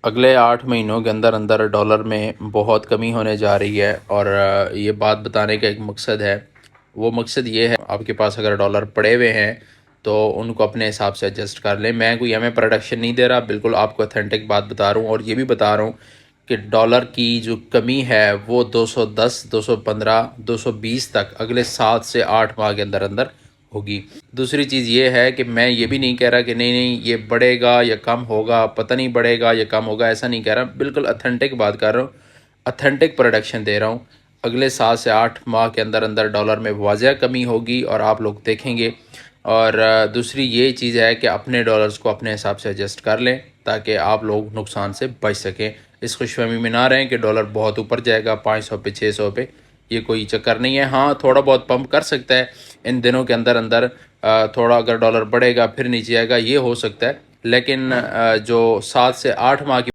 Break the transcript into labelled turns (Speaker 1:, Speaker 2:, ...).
Speaker 1: अगले 8 महीनों के अंदर अंदर डॉलर में बहुत कमी होने जा रही है और ये बात बताने का एक मकसद है। वो मकसद ये है, आपके पास अगर डॉलर पड़े हुए हैं तो उनको अपने हिसाब से एडजस्ट कर लें। मैं कोई हमें प्रोडक्शन नहीं दे रहा, बिल्कुल आपको ऑथेंटिक बात बता रहा हूँ। और ये भी बता रहा हूँ कि डॉलर की जो कमी है वो 210, 215, 220 तक अगले 7 से 8 माह के अंदर अंदर होगी। दूसरी चीज़ ये है कि मैं ये भी नहीं कह रहा कि नहीं नहीं ये बढ़ेगा या कम होगा, पता नहीं बढ़ेगा या कम होगा, ऐसा नहीं कह रहा। बिल्कुल ऑथेंटिक बात कर रहा हूँ, ऑथेंटिक प्रोडक्शन दे रहा हूँ। अगले 7 से 8 माह के अंदर अंदर डॉलर में वाज़ह कमी होगी और आप लोग देखेंगे। और दूसरी ये चीज़ है कि अपने डॉलर्स को अपने हिसाब से एडजस्ट कर लें ताकि आप लोग नुकसान से बच सकें। इस खुशफहमी में ना रहें कि डॉलर बहुत ऊपर जाएगा 500 पे, 600 पे। ये कोई चक्कर नहीं है। हाँ, थोड़ा बहुत पंप कर सकता है इन दिनों के अंदर अंदर। थोड़ा अगर डॉलर बढ़ेगा फिर नीचे आएगा, ये हो सकता है। लेकिन जो 7 से 8 माह की